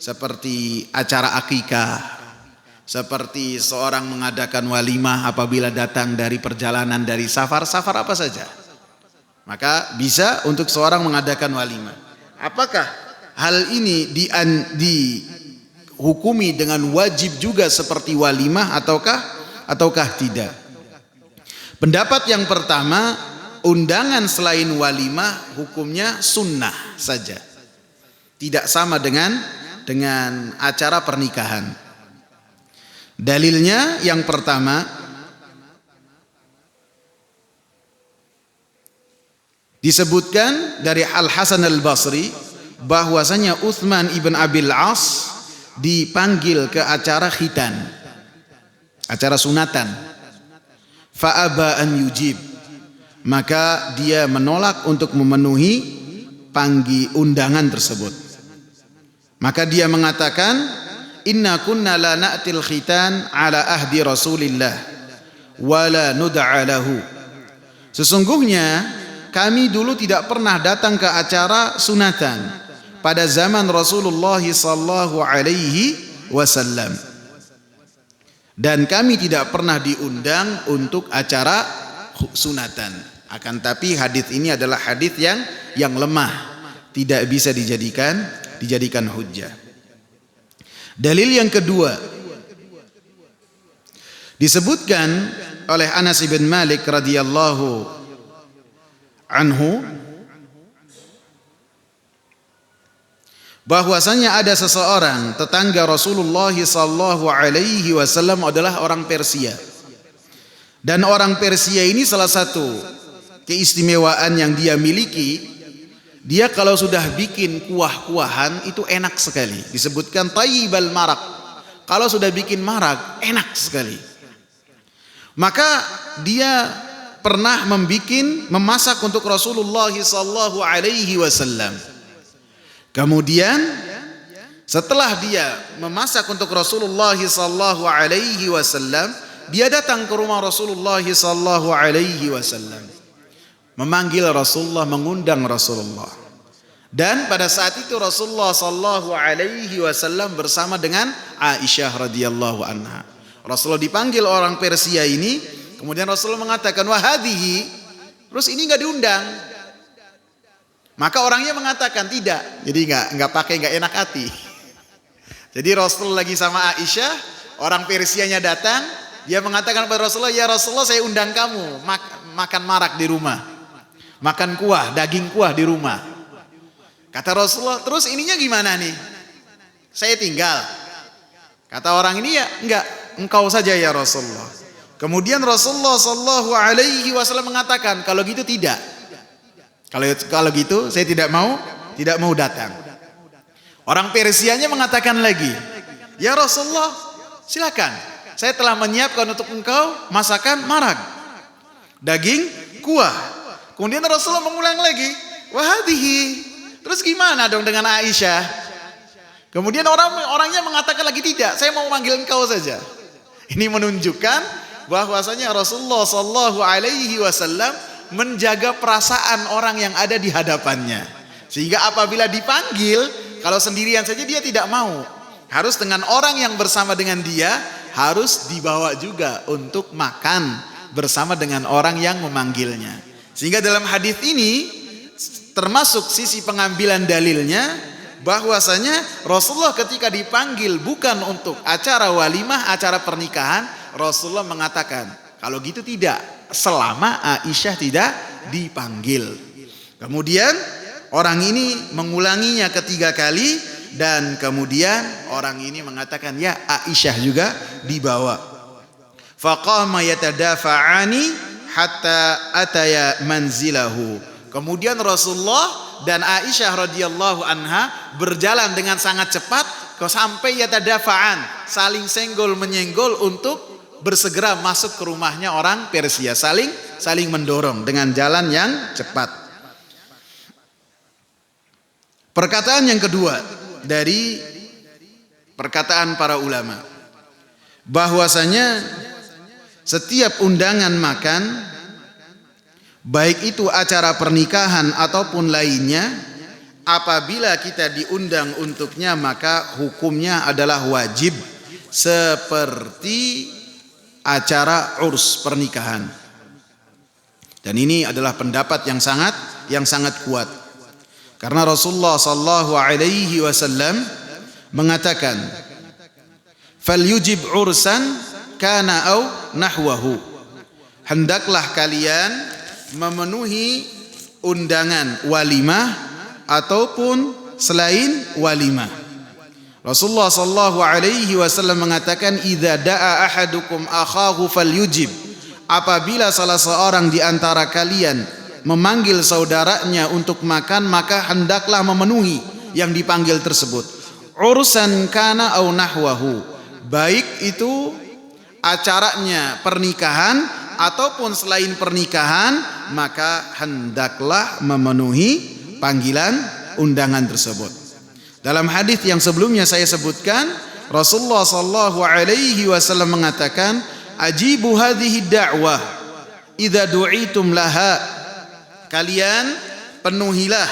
seperti acara akikah, Seperti seorang mengadakan walimah apabila datang dari perjalanan dari safar apa saja. Maka bisa untuk seorang mengadakan walimah. Apakah hal ini dihukumi dengan wajib juga seperti walimah ataukah tidak? Pendapat yang pertama, undangan selain walimah hukumnya sunnah saja. Tidak sama dengan acara pernikahan. Dalilnya yang pertama, disebutkan dari Al-Hasan Al-Basri bahwasanya Utsman ibn Abil As dipanggil ke acara khitan, acara sunatan. Fa'aba an yujib, maka dia menolak untuk memenuhi undangan tersebut. Maka dia mengatakan, inna kunna la na'til khitan ala ahdi Rasulillah wa la nud'a lahu. Sesungguhnya kami dulu tidak pernah datang ke acara sunatan pada zaman Rasulullah sallallahu alaihi wasallam, dan kami tidak pernah diundang untuk acara sunatan. Akan tapi hadis ini adalah hadis yang lemah, tidak bisa dijadikan hujjah. Dalil yang kedua, disebutkan oleh Anas bin Malik radhiyallahu anhu bahwasanya ada seseorang tetangga Rasulullah sallallahu alaihi wasallam adalah orang Persia. Dan orang Persia ini salah satu keistimewaan yang dia miliki, dia kalau sudah bikin kuah-kuahan itu enak sekali. Disebutkan tayyibal marak. Kalau sudah bikin marak enak sekali. Maka dia pernah memasak untuk Rasulullah sallallahu alaihi wasallam. Kemudian setelah dia memasak untuk Rasulullah sallallahu alaihi wasallam, dia datang ke rumah Rasulullah sallallahu alaihi wasallam, memanggil Rasulullah, mengundang Rasulullah. Dan pada saat itu Rasulullah sallallahu alaihi wasallam bersama dengan Aisyah radhiyallahu anha. Rasulullah dipanggil orang Persia ini, kemudian Rasulullah mengatakan wahadihi, terus ini enggak diundang. Maka orangnya mengatakan tidak. Jadi enggak enak hati. Jadi Rasulullah lagi sama Aisyah, orang Persianya datang, dia mengatakan kepada Rasulullah, "Ya Rasulullah, saya undang kamu makan marak di rumah. Makan kuah, daging kuah di rumah." Kata Rasulullah, "Terus ininya gimana nih? Saya tinggal." Kata orang ini, "Ya enggak, engkau saja ya Rasulullah." Kemudian Rasulullah sallallahu alaihi wasallam mengatakan, "Kalau gitu tidak. Kalau gitu saya tidak mau datang." Orang Persianya mengatakan lagi, "Ya Rasulullah, silakan. Saya telah menyiapkan untuk engkau masakan marak, daging kuah." Kemudian Rasulullah mengulang lagi, "Wahadihi." Terus gimana dong dengan Aisyah? Kemudian orangnya mengatakan lagi, "Tidak, saya mau manggil engkau saja." Ini menunjukkan bahwasanya Rasulullah sallallahu alaihi wasallam menjaga perasaan orang yang ada di hadapannya. Sehingga apabila dipanggil, kalau sendirian saja dia tidak mau. Harus dengan orang yang bersama dengan dia, harus dibawa juga untuk makan bersama dengan orang yang memanggilnya. Sehingga dalam hadis ini termasuk sisi pengambilan dalilnya bahwasanya Rasulullah ketika dipanggil bukan untuk acara walimah, acara pernikahan, Rasulullah mengatakan, kalau gitu tidak, selama Aisyah tidak dipanggil. Kemudian orang ini mengulanginya ketiga kali, dan kemudian orang ini mengatakan, "Ya, Aisyah juga dibawa." Faqama yatadafa'ani hatta ataya manzilahu. Kemudian Rasulullah dan Aisyah radhiyallahu anha berjalan dengan sangat cepat sampai yatadafa'an, saling senggol menyenggol untuk bersegera masuk ke rumahnya orang Persia, saling mendorong dengan jalan yang cepat. Perkataan yang kedua dari perkataan para ulama, bahwasanya setiap undangan makan, baik itu acara pernikahan ataupun lainnya, apabila kita diundang untuknya maka hukumnya adalah wajib seperti acara urs pernikahan. Dan ini adalah pendapat yang sangat kuat. Karena Rasulullah sallallahu alaihi wasallam mengatakan, "Falyujib ursan kana au nahwahu." Hendaklah kalian memenuhi undangan walimah ataupun selain walimah. Rasulullah sallallahu alaihi wasallam mengatakan, "Idza da'a ahadukum akhahu falyujib." Apabila salah seorang di antara kalian memanggil saudaranya untuk makan, maka hendaklah memenuhi yang dipanggil tersebut. Ursan kana au nahwahu. Baik itu acaranya pernikahan ataupun selain pernikahan, maka hendaklah memenuhi panggilan undangan tersebut. Dalam hadis yang sebelumnya saya sebutkan, Rasulullah sallallahu alaihi wasallam mengatakan, "Ajibu hadhihi da'wah idza du'itum laha." Kalian penuhilah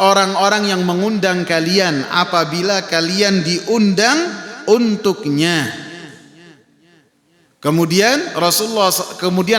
orang-orang yang mengundang kalian apabila kalian diundang untuknya. Kemudian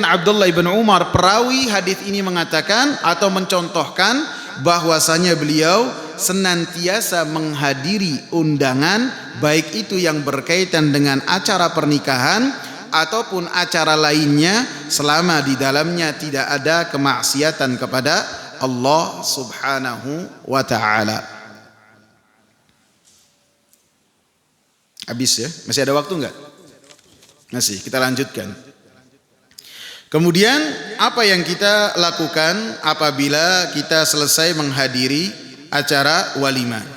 Abdullah bin Umar perawi hadis ini mengatakan atau mencontohkan bahwasanya beliau senantiasa menghadiri undangan, baik itu yang berkaitan dengan acara pernikahan ataupun acara lainnya, selama di dalamnya tidak ada kemaksiatan kepada Allah Subhanahu wa taala. Habis ya? Masih ada waktu enggak? Masih, kita lanjutkan. Kemudian apa yang kita lakukan apabila kita selesai menghadiri acara walimah?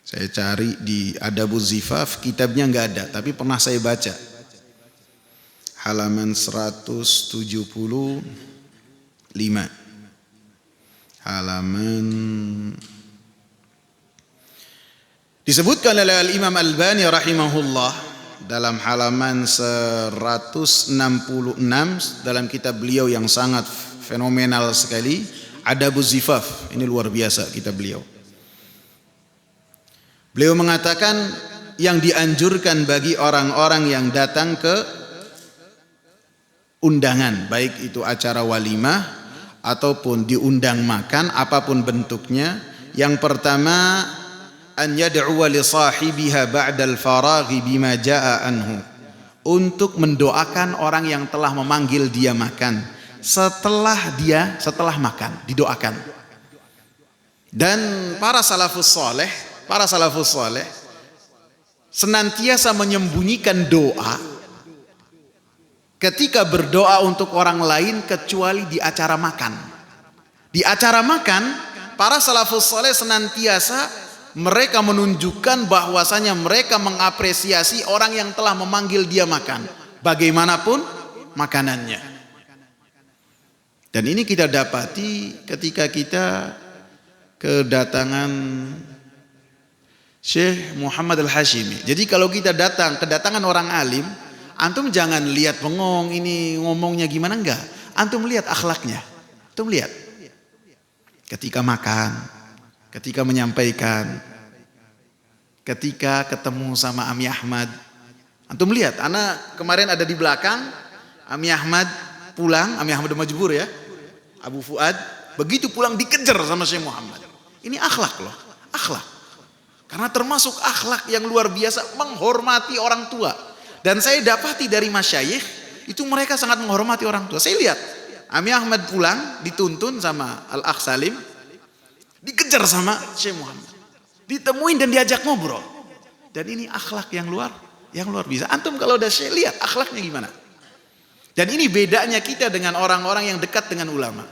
Saya cari di Adabuz Zifaf, kitabnya enggak ada, tapi pernah saya baca. Halaman 175. Halaman disebutkan oleh Al-Imam Al-Albani rahimahullah dalam halaman 166 dalam kitab beliau yang sangat fenomenal sekali, Adabuz Zifaf. Ini luar biasa kitab beliau. Beliau mengatakan yang dianjurkan bagi orang-orang yang datang ke undangan, baik itu acara walimah ataupun diundang makan apapun bentuknya, yang pertama an yad'u li sahibiha ba'dal faraghi bima jaa'a anhu, untuk mendoakan orang yang telah memanggil dia makan setelah makan didoakan. Dan para salafus saleh senantiasa menyembunyikan doa ketika berdoa untuk orang lain kecuali di acara makan. Di acara makan, para salafus saleh senantiasa mereka menunjukkan bahwasanya mereka mengapresiasi orang yang telah memanggil dia makan, bagaimanapun makanannya. Dan ini kita dapati ketika kita kedatangan Syekh Muhammad Al-Hashimi. Jadi kalau kita kedatangan orang alim, antum jangan lihat bengong ini ngomongnya gimana, enggak. Antum lihat akhlaknya. Antum lihat. Ketika makan, ketika menyampaikan, ketika ketemu sama Ami Ahmad. Antum lihat, anak kemarin ada di belakang, Ami Ahmad pulang, Ami Ahmad Majbur ya, Abu Fuad, begitu pulang dikejar sama Syekh Muhammad. Ini akhlak loh, akhlak. Karena termasuk akhlak yang luar biasa, menghormati orang tua. Dan saya dapati dari masyayikh, itu mereka sangat menghormati orang tua. Saya lihat, Ami Ahmad pulang, dituntun sama Al-Akh Salim, dikejar sama Syekh Muhammad. Ditemuin dan diajak ngobrol. Dan ini akhlak yang luar biasa. Antum kalau udah Syekh, lihat akhlaknya gimana. Dan ini bedanya kita dengan orang-orang yang dekat dengan ulama.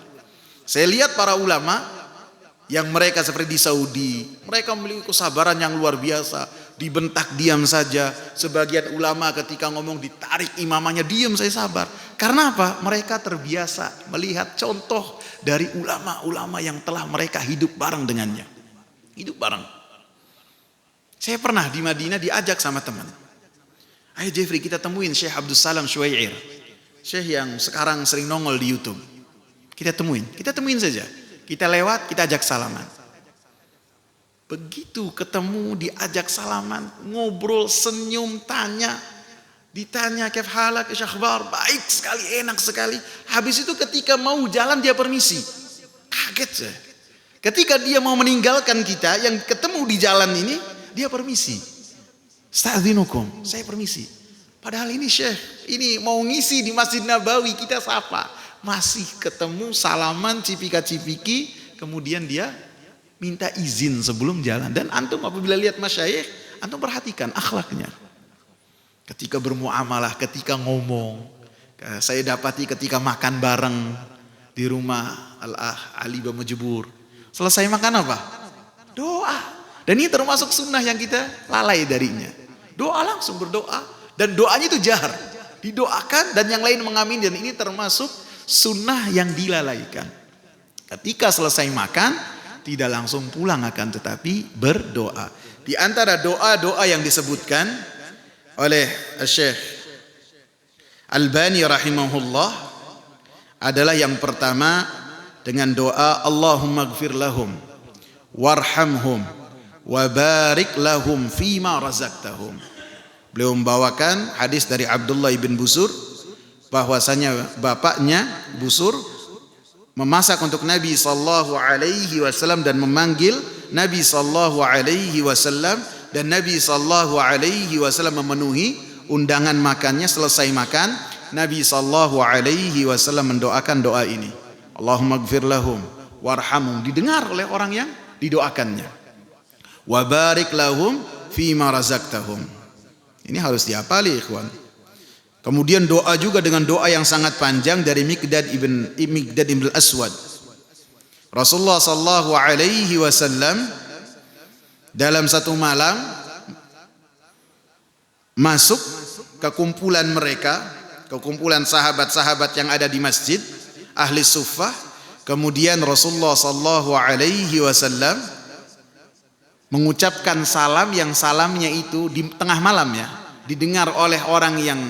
Saya lihat para ulama yang mereka seperti di Saudi, mereka memiliki kesabaran yang luar biasa, dibentak diam saja. Sebagian ulama ketika ngomong ditarik imamahnya, diam saya sabar. Karena apa? Mereka terbiasa melihat contoh dari ulama-ulama yang telah mereka hidup bareng dengannya. Hidup bareng. Saya pernah di Madinah diajak sama teman. Ayo Jeffrey, kita temuin Syekh Abdus Salam Syuwair, Syekh yang sekarang sering nongol di YouTube. Kita temuin saja. Kita lewat, kita ajak salaman. Begitu ketemu, diajak salaman, ngobrol, senyum, tanya. Ditanya kaif halak, ish akhbar, baik sekali, enak sekali. Habis itu ketika mau jalan dia permisi. Kaget saya. Ketika dia mau meninggalkan kita, yang ketemu di jalan ini, dia permisi. Sta'dzinukum, saya permisi. Padahal ini Syekh, ini mau ngisi di Masjid Nabawi, kita sapa. Masih ketemu, salaman, cipika-cipiki, kemudian dia minta izin sebelum jalan. Dan antum apabila lihat masyayikh, antum perhatikan akhlaknya. Ketika bermuamalah, ketika ngomong. Saya dapati ketika makan bareng di rumah Al-Ah Ali Bamujubur. Selesai makan apa? Doa. Dan ini termasuk sunnah yang kita lalai darinya. Doa, langsung berdoa. Dan doanya itu jahar. Didoakan dan yang lain mengamin. Dan ini termasuk sunnah yang dilalaikan. Ketika selesai makan, tidak langsung pulang akan tetapi berdoa. Di antara doa-doa yang disebutkan oleh Syekh Albani rahimahullah adalah yang pertama dengan doa Allahumma gfir lahum warhamhum wa barik lahum fima razaqtahum. Beliau membawakan hadis dari Abdullah bin Busur bahwasanya bapaknya Busur memasak untuk Nabi sallallahu alaihi wasallam dan memanggil Nabi sallallahu alaihi wasallam, dan Nabi sallallahu alaihi wasallam memenuhi undangan makannya. Selesai makan, Nabi sallallahu alaihi wasallam mendoakan doa ini. Allahumma gfir lahum warhamhum, didengar oleh orang yang didoakannya. Wa barik lahum fima razaqtahum. Ini harus dihafali ikhwan. Kemudian doa juga dengan doa yang sangat panjang dari Miqdad ibn al-Aswad. Rasulullah sallallahu alaihi wasallam dalam satu malam masuk ke kumpulan mereka, ke kumpulan sahabat-sahabat yang ada di masjid ahli suffah. Kemudian Rasulullah sallallahu alaihi wasallam mengucapkan salam yang salamnya itu di tengah malam ya, didengar oleh orang yang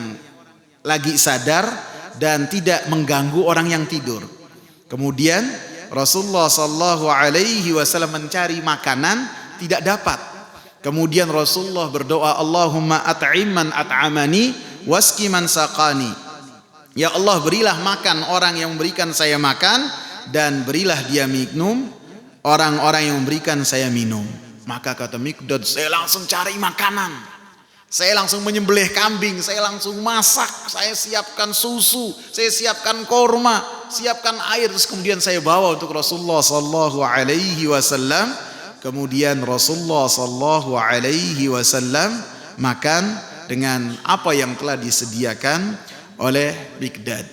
lagi sadar dan tidak mengganggu orang yang tidur. Kemudian Rasulullah sallallahu alaihi wasallam mencari makanan, tidak dapat. Kemudian Rasulullah berdoa, Allahumma at'im man at'amani waski man saqani. Ya Allah, berilah makan orang yang memberikan saya makan, dan berilah dia minum orang-orang yang memberikan saya minum. Maka kata Miqdad, saya langsung cari makanan, saya langsung menyembelih kambing, saya langsung masak, saya siapkan susu, saya siapkan korma, siapkan air, terus kemudian saya bawa untuk Rasulullah sallallahu alaihi wasallam. Kemudian Rasulullah sallallahu alaihi wasallam makan dengan apa yang telah disediakan oleh Miqdad,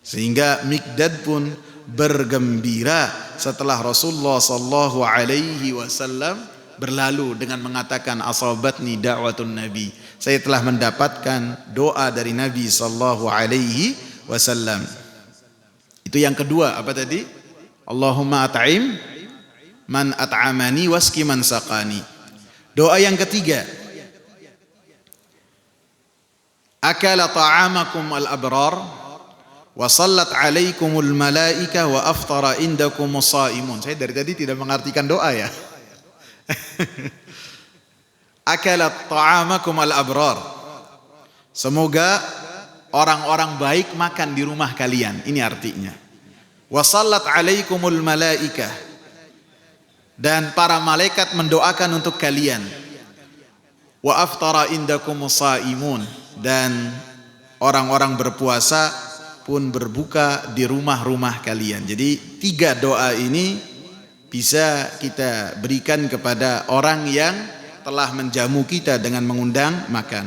sehingga Miqdad pun bergembira setelah Rasulullah sallallahu alaihi wasallam berlalu dengan mengatakan asabatni da'watun nabi, saya telah mendapatkan doa dari Nabi sallallahu alaihi wasallam. Itu yang kedua, apa tadi? Allahumma at'im man at'amani waski man saqani. Doa yang ketiga, akala ta'amakum al-abrar wa sallat alaikumul malaika wa aftara indakum shaimun. Saya dari tadi tidak mengartikan doa ya. Akala ta'amakum al-abrar, semoga orang-orang baik makan di rumah kalian. Ini artinya. Wa sallat alaikumul malaika, dan para malaikat mendoakan untuk kalian. Wa aftara indakum shaimun, dan orang-orang berpuasa pun berbuka di rumah-rumah kalian. Jadi tiga doa ini bisa kita berikan kepada orang yang telah menjamu kita dengan mengundang makan.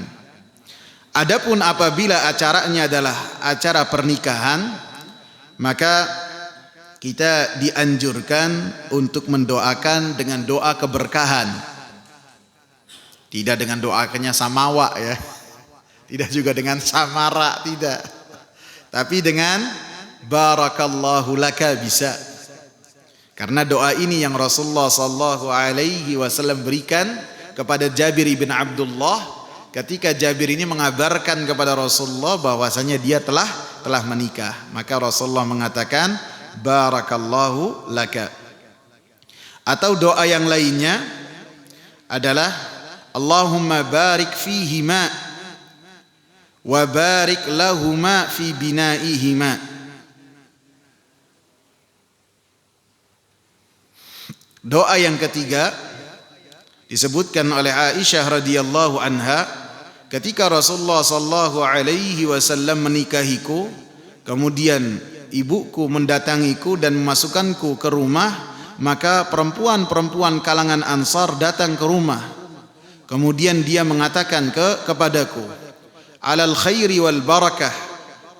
Adapun apabila acaranya adalah acara pernikahan, maka kita dianjurkan untuk mendoakan dengan doa keberkahan. Tidak dengan doakannya samawa ya. Tidak juga dengan samara, tidak. Tapi dengan barakallahu laka bisa. Karena doa ini yang Rasulullah sallallahu alaihi wasallam berikan kepada Jabir bin Abdullah ketika Jabir ini mengabarkan kepada Rasulullah bahwasanya dia telah menikah. Maka Rasulullah mengatakan barakallahu laka. Atau doa yang lainnya, adalah Allahumma barik fihima wa barik lahuma fi binaihima. Doa yang ketiga disebutkan oleh Aisyah radhiyallahu anha, ketika Rasulullah sallallahu alaihi wasallam menikahiku, kemudian ibuku mendatangiku dan memasukkanku ke rumah, maka perempuan-perempuan kalangan Ansar datang ke rumah. Kemudian dia mengatakan kepadaku, alal khairi wal barakah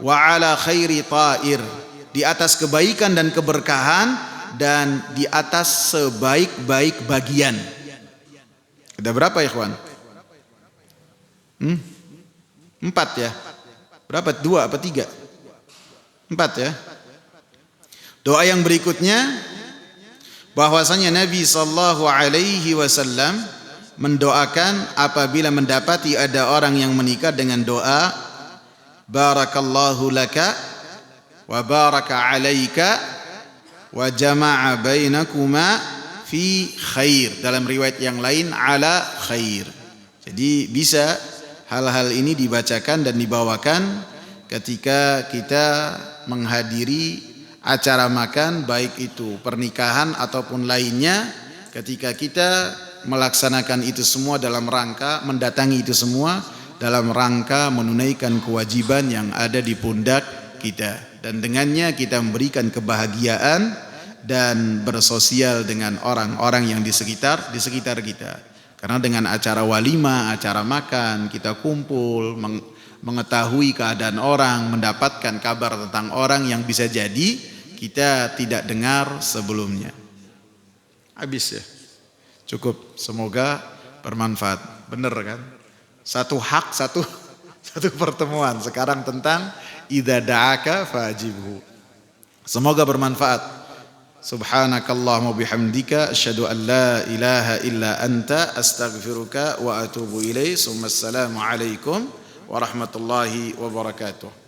wa ala khairi ta'ir, di atas kebaikan dan keberkahan dan di atas sebaik-baik bagian. Ada berapa ya kawan? 4 ya? Berapa? 2 apa 3? 4 ya? Doa yang berikutnya bahwasanya Nabi sallallahu alaihi wasallam mendoakan apabila mendapati ada orang yang menikah dengan doa barakallahu laka wa baraka alaika wa jama'a bainakuma fi khair, dalam riwayat yang lain ala khair. Jadi bisa hal-hal ini dibacakan dan dibawakan ketika kita menghadiri acara makan, baik itu pernikahan ataupun lainnya, ketika kita melaksanakan itu semua dalam rangka mendatangi itu semua dalam rangka menunaikan kewajiban yang ada di pundak kita, dan dengannya kita memberikan kebahagiaan dan bersosial dengan orang-orang yang di sekitar kita. Karena dengan acara walimah, acara makan, kita kumpul, mengetahui keadaan orang, mendapatkan kabar tentang orang yang bisa jadi kita tidak dengar sebelumnya. Habis ya? Cukup, semoga bermanfaat. Bener kan? Satu hak, satu pertemuan. Sekarang tentang idza da'aka fajibhu. Semoga bermanfaat. Subhanakallahumma bihamdika asyhadu an la ilaha illa anta astaghfiruka wa atubu ilaik. Assalamu alaikum warahmatullahi wabarakatuh.